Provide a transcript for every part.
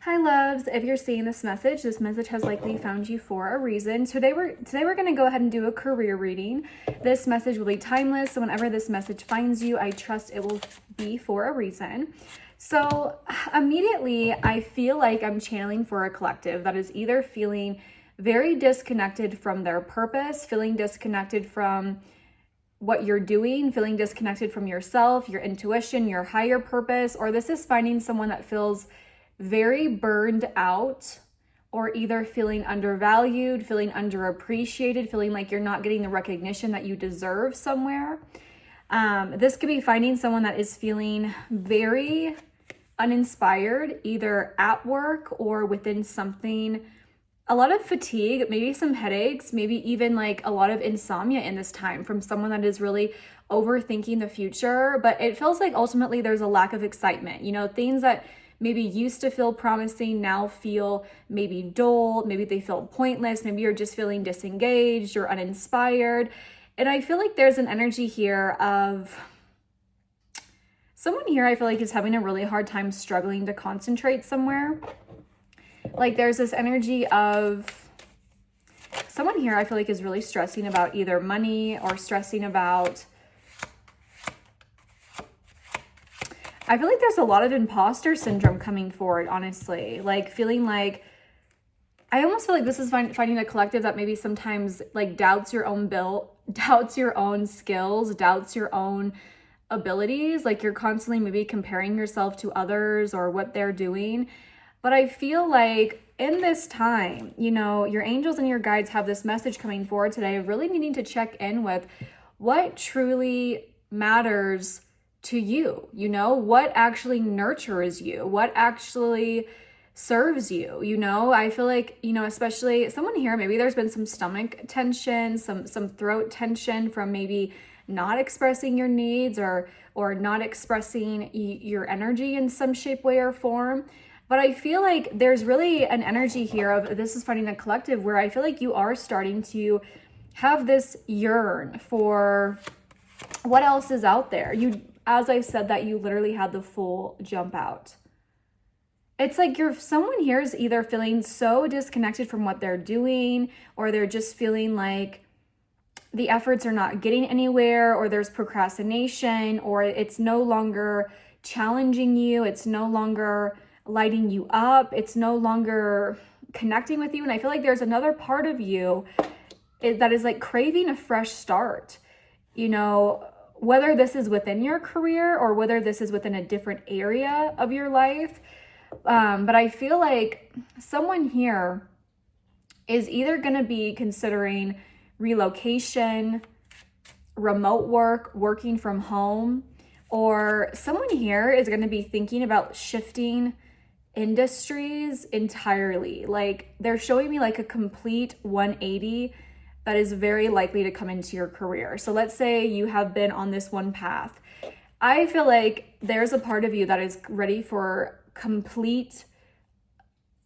Hi loves, if you're seeing this message has likely found you for a reason. Today we're going to go ahead and do a career reading. This message will be timeless, so whenever this message finds you, I trust it will be for a reason. So immediately I feel like I'm channeling for a collective that is either feeling very disconnected from their purpose, feeling disconnected from what you're doing, feeling disconnected from yourself, your intuition, your higher purpose, or this is finding someone that feels very burned out, or either feeling undervalued, feeling underappreciated, feeling like you're not getting the recognition that you deserve somewhere. This could be finding someone that is feeling very uninspired, either at work or within something. A lot of fatigue, maybe some headaches, maybe even like a lot of insomnia in this time from someone that is really overthinking the future. But it feels like ultimately there's a lack of excitement. You know, things that maybe used to feel promising now feel maybe dull, maybe they feel pointless, maybe you're just feeling disengaged or uninspired. And I feel like there's an energy here of someone here I feel like is having a really hard time struggling to concentrate somewhere. Like there's this energy of someone here I feel like is really stressing about either money or stressing about, I feel like there's a lot of imposter syndrome coming forward, honestly. Like feeling like, I almost feel like this is finding a collective that maybe sometimes like doubts your own doubts your own skills, doubts your own abilities. Like you're constantly maybe comparing yourself to others or what they're doing. But I feel like in this time, you know, your angels and your guides have this message coming forward today of really needing to check in with what truly matters to you, you know, what actually nurtures you, what actually serves you, you know. I feel like, you know, especially someone here, maybe there's been some stomach tension, some throat tension from maybe not expressing your needs or not expressing your energy in some shape, way, or form. But I feel like there's really an energy here of this is finding a collective where I feel like you are starting to have this yearn for what else is out there. You, as I said, that you literally had the full jump out. It's like someone here is either feeling so disconnected from what they're doing, or they're just feeling like the efforts are not getting anywhere, or there's procrastination, or it's no longer challenging you. It's no longer lighting you up. It's no longer connecting with you. And I feel like there's another part of you that is like craving a fresh start, you know, whether this is within your career or whether this is within a different area of your life. But I feel like someone here is either going to be considering relocation, remote work, working from home, or someone here is going to be thinking about shifting industries entirely. Like they're showing me like a complete 180 that is very likely to come into your career. So let's say you have been on this one path. I feel like there's a part of you that is ready for complete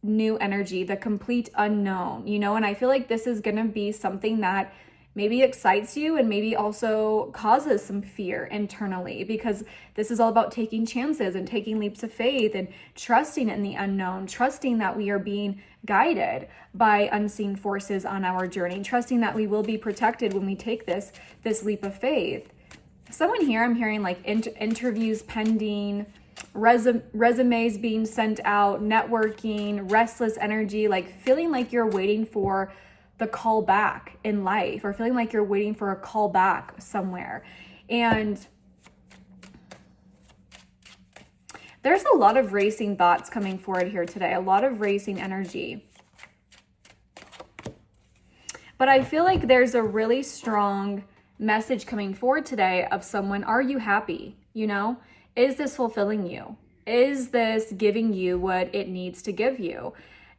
new energy, the complete unknown, you know. And I feel like this is going to be something that maybe excites you and maybe also causes some fear internally, because this is all about taking chances and taking leaps of faith and trusting in the unknown, trusting that we are being guided by unseen forces on our journey, trusting that we will be protected when we take this leap of faith. Someone here, I'm hearing like interviews pending, resumes being sent out, networking, restless energy, like feeling like you're waiting for the call back in life, or feeling like you're waiting for a call back somewhere. And there's a lot of racing thoughts coming forward here today, a lot of racing energy. But I feel like there's a really strong message coming forward today of someone, are you happy? You know, is this fulfilling you? Is this giving you what it needs to give you?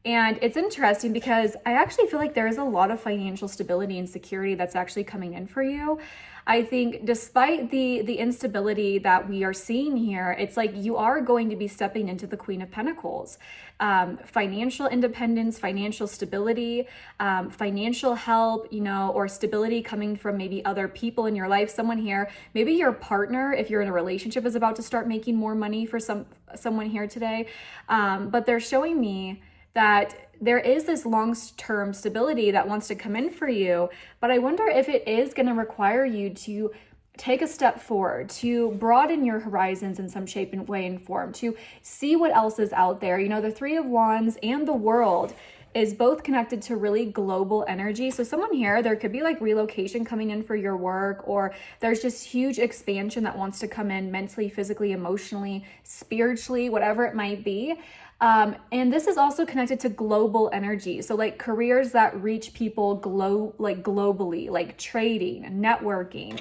And it's interesting because I actually feel like there is a lot of financial stability and security that's actually coming in for you. I think despite the instability that we are seeing here, it's like you are going to be stepping into the Queen of Pentacles. Financial independence, financial stability, financial help, you know, or stability coming from maybe other people in your life. Someone here, maybe your partner, if you're in a relationship, is about to start making more money for someone here today. But they're showing me that there is this long-term stability that wants to come in for you, but I wonder if it is going to require you to take a step forward, to broaden your horizons in some shape and way and form, to see what else is out there. You know, the Three of Wands and the World is both connected to really global energy. So someone here, there could be like relocation coming in for your work, or there's just huge expansion that wants to come in mentally, physically, emotionally, spiritually, whatever it might be. And this is also connected to global energy. So like careers that reach people globally, like trading, networking,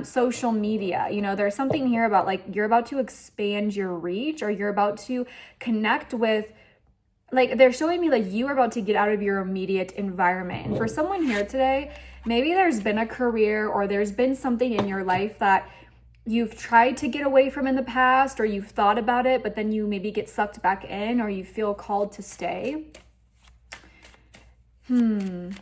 social media. You know, there's something here about like you're about to expand your reach, or you're about to connect with, like they're showing me like you are about to get out of your immediate environment. And for someone here today, maybe there's been a career or there's been something in your life that you've tried to get away from in the past, or you've thought about it, but then you maybe get sucked back in, or you feel called to stay. But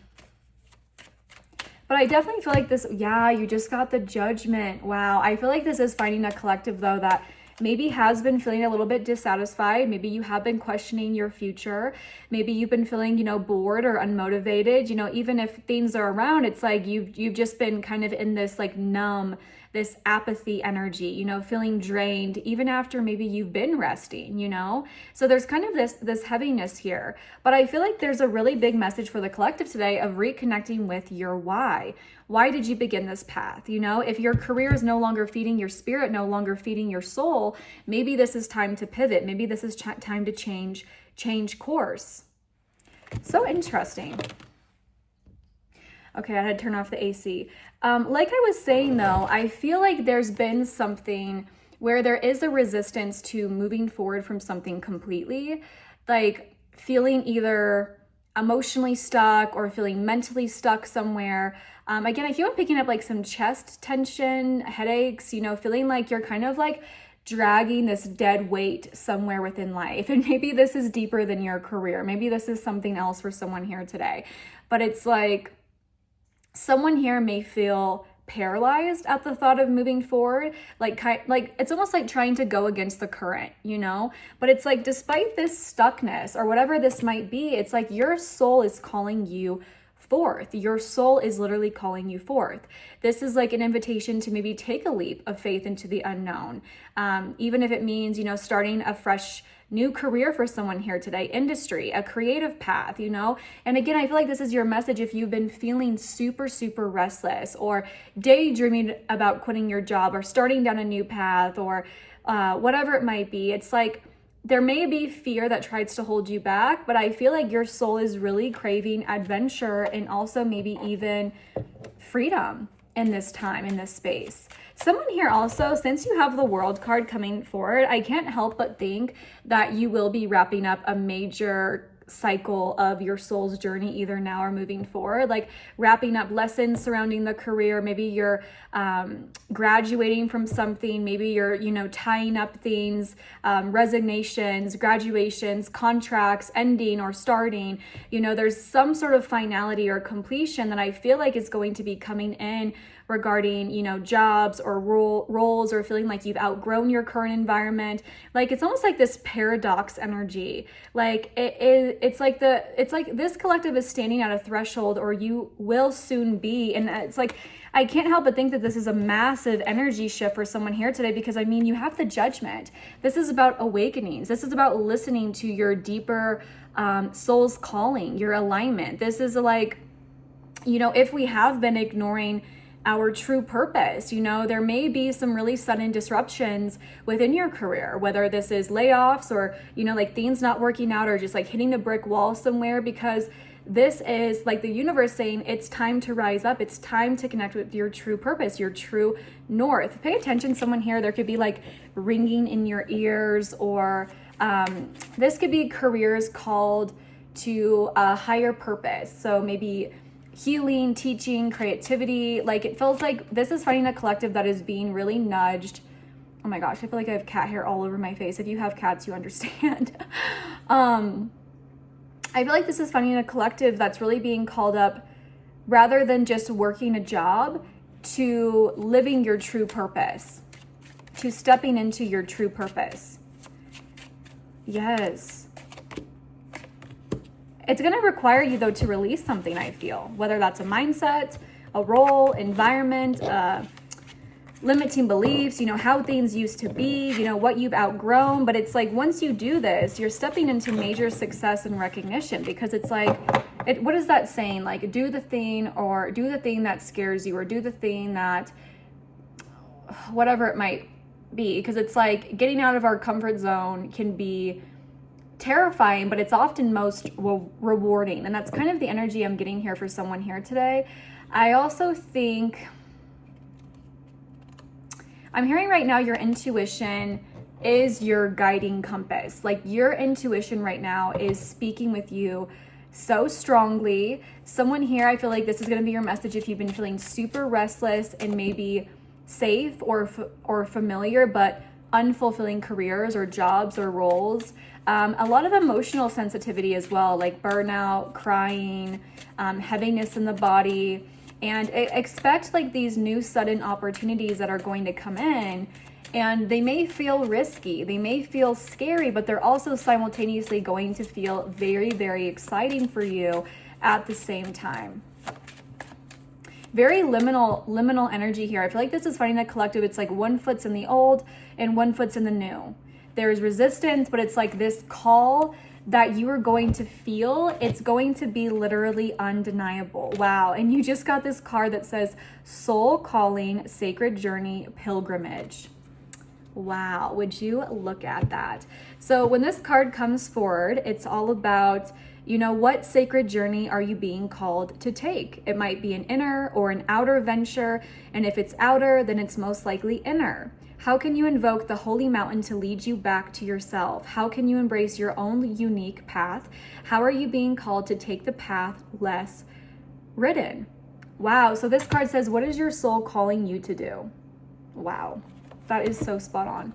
I definitely feel like this, yeah, you just got the Judgment. Wow. I feel like this is finding a collective though that maybe has been feeling a little bit dissatisfied. Maybe you have been questioning your future. Maybe you've been feeling, you know, bored or unmotivated. You know, even if things are around, it's like you've just been kind of in this like numb, this apathy energy, you know, feeling drained even after maybe you've been resting, you know? So there's kind of this heaviness here. But I feel like there's a really big message for the collective today of reconnecting with your why. Why did you begin this path? You know, if your career is no longer feeding your spirit, no longer feeding your soul, maybe this is time to pivot. Maybe this is time to change course. So interesting. Okay, I had to turn off the AC. Like I was saying though, I feel like there's been something where there is a resistance to moving forward from something completely, like feeling either emotionally stuck or feeling mentally stuck somewhere. Again, I keep on picking up like some chest tension, headaches, you know, feeling like you're kind of like dragging this dead weight somewhere within life. And maybe this is deeper than your career. Maybe this is something else for someone here today. But it's like someone here may feel paralyzed at the thought of moving forward, like it's almost like trying to go against the current, you know? But it's like despite this stuckness or whatever this might be, it's like your soul is calling you forth. Your soul is literally calling you forth. This is like an invitation to maybe take a leap of faith into the unknown. Even if it means, you know, starting a fresh new career for someone here today, industry, a creative path, you know? And again, I feel like this is your message if you've been feeling super, super restless or daydreaming about quitting your job or starting down a new path or whatever it might be. It's like there may be fear that tries to hold you back, but I feel like your soul is really craving adventure and also maybe even freedom in this time, in this space. Someone here also, since you have the World card coming forward, I can't help but think that you will be wrapping up a major cycle of your soul's journey either now or moving forward, like wrapping up lessons surrounding the career. Maybe you're graduating from something. Maybe you're, you know, tying up things, resignations, graduations, contracts, ending or starting. You know, there's some sort of finality or completion that I feel like is going to be coming in regarding, you know, jobs or roles or feeling like you've outgrown your current environment. Like it's almost like this paradox energy. Like it's like this collective is standing at a threshold, or you will soon be. And it's like, I can't help but think that this is a massive energy shift for someone here today, because I mean, you have the Judgment. This is about awakenings. This is about listening to your deeper soul's calling, your alignment. This is like, you know, if we have been ignoring our true purpose, you know, there may be some really sudden disruptions within your career, whether this is layoffs or, you know, like things not working out or just like hitting a brick wall somewhere, because this is like the universe saying it's time to rise up. It's time to connect with your true purpose, your true north. Pay attention, someone here, there could be like ringing in your ears, or this could be careers called to a higher purpose. So maybe healing, teaching, creativity. Like it feels like this is finding a collective that is being really nudged. Oh my gosh, I feel like I have cat hair all over my face. If you have cats, you understand. I feel like this is finding a collective that's really being called up, rather than just working a job, to living your true purpose, to stepping into your true purpose. Yes. It's going to require you, though, to release something, I feel, whether that's a mindset, a role, environment, limiting beliefs, how things used to be, what you've outgrown. But it's like, once you do this, you're stepping into major success and recognition, because it's like, what is that saying? Like, do the thing that scares you, or do the thing that, whatever it might be. Because it's like, getting out of our comfort zone can be terrifying, but it's often most rewarding. And that's kind of the energy I'm getting here for someone here today. I also think, I'm hearing right now, your intuition is your guiding compass. Like, your intuition right now is speaking with you so strongly. Someone here, I feel like this is going to be your message if you've been feeling super restless and maybe safe or familiar, but unfulfilling careers or jobs or roles. A lot of emotional sensitivity as well, like burnout, crying, heaviness in the body. And expect like these new sudden opportunities that are going to come in, and they may feel risky, they may feel scary, but they're also simultaneously going to feel very, very exciting for you at the same time. Very liminal energy here. I feel like this is finding a collective. It's like one foot's in the old and one foot's in the new. There's resistance, but it's like this call that you are going to feel. It's going to be literally undeniable. Wow. And you just got this card that says Soul Calling, Sacred Journey, Pilgrimage. Wow. Would you look at that? So when this card comes forward, it's all about, what sacred journey are you being called to take? It might be an inner or an outer venture. And if it's outer, then it's most likely inner. How can you invoke the holy mountain to lead you back to yourself? How can you embrace your own unique path? How are you being called to take the path less ridden? Wow. So this card says, what is your soul calling you to do? Wow. That is so spot on.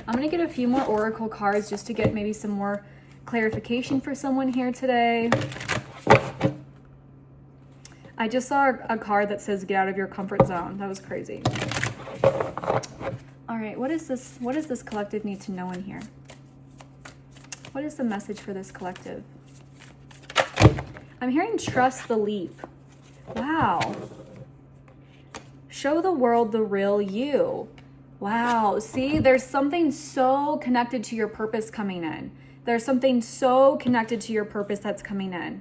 I'm going to get a few more oracle cards just to get maybe some more clarification for someone here today. I just saw a card that says get out of your comfort zone. That was crazy. All right, what does this collective need to know in here? What is the message for this collective? I'm hearing trust the leap. Wow. Show the world the real you. Wow. See, there's something so connected to your purpose coming in. There's something so connected to your purpose that's coming in.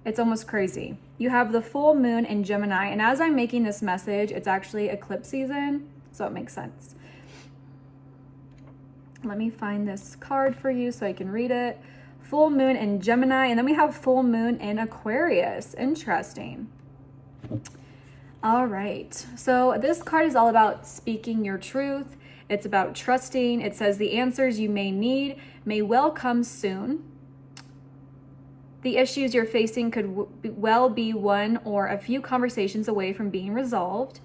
It's almost crazy. You have the full moon in Gemini, and as I'm making this message, it's actually eclipse season. So it makes sense. Let me find this card for you so I can read it. Full moon in Gemini, and then we have full moon in Aquarius. Interesting. All right. So this card is all about speaking your truth. It's about trusting. It says the answers you may need may well come soon. The issues you're facing could well be one or a few conversations away from being resolved.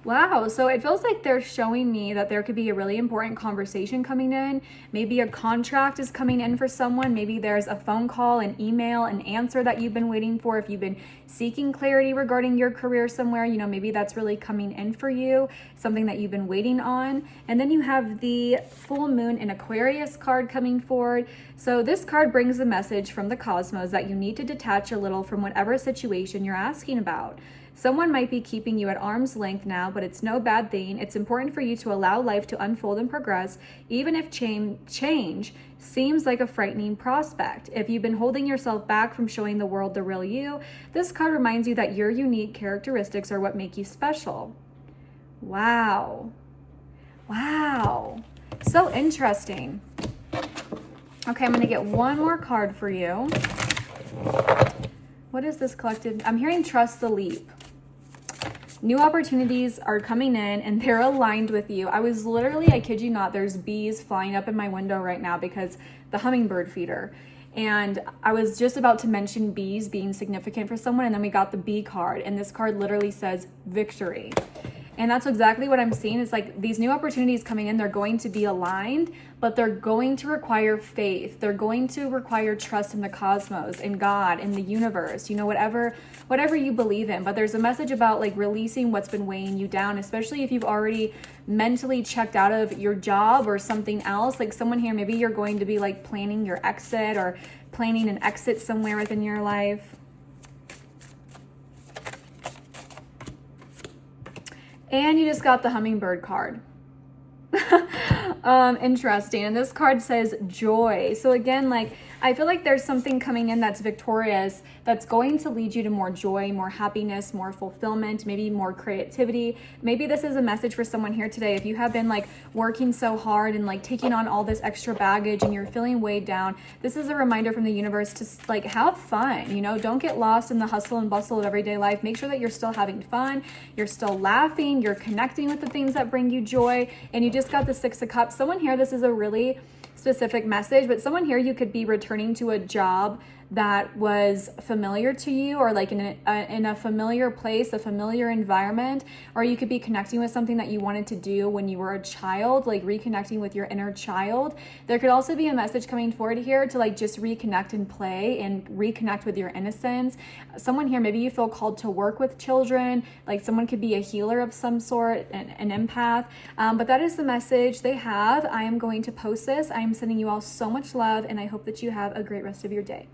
Wow, so it feels like they're showing me that there could be a really important conversation coming in. Maybe a contract is coming in for someone. Maybe there's a phone call, an email, an answer that you've been waiting for. If you've been seeking clarity regarding your career somewhere, maybe that's really coming in for you, something that you've been waiting on. And then you have the full moon in Aquarius card coming forward. So this card brings the message from the cosmos that you need to detach a little from whatever situation you're asking about. Someone might be keeping you at arm's length now, but it's no bad thing. It's important for you to allow life to unfold and progress, even if change seems like a frightening prospect. If you've been holding yourself back from showing the world the real you, this card reminds you that your unique characteristics are what make you special. Wow. Wow. So interesting. Okay, I'm going to get one more card for you. What is this collective? I'm hearing trust the leap. New opportunities are coming in and they're aligned with you. I was literally, I kid you not, there's bees flying up in my window right now because the hummingbird feeder. And I was just about to mention bees being significant for someone, and then we got the bee card, and this card literally says victory. And that's exactly what I'm seeing. It's like these new opportunities coming in, they're going to be aligned, but they're going to require faith. They're going to require trust in the cosmos, in God, in the universe, you know, whatever you believe in. But there's a message about like releasing what's been weighing you down, especially if you've already mentally checked out of your job or something else. Like someone here, maybe you're going to be like planning your exit or planning an exit somewhere within your life. And you just got the hummingbird card. Interesting. And this card says joy. So again, like, I feel like there's something coming in that's victorious, that's going to lead you to more joy, more happiness, more fulfillment, maybe more creativity. Maybe this is a message for someone here today. If you have been like working so hard and like taking on all this extra baggage and you're feeling weighed down, this is a reminder from the universe to like have fun, you know, don't get lost in the hustle and bustle of everyday life. Make sure that you're still having fun, you're still laughing, you're connecting with the things that bring you joy. And you just got the Six of Cups. Someone here, this is a really specific message, but someone here, you could be returning to a job that was familiar to you, or like in a familiar place, a familiar environment, or you could be connecting with something that you wanted to do when you were a child, like reconnecting with your inner child. There could also be a message coming forward here to like just reconnect and play and reconnect with your innocence. Someone here, maybe you feel called to work with children, like someone could be a healer of some sort, an empath, but that is the message they have. I am going to post this. I am sending you all so much love, and I hope that you have a great rest of your day.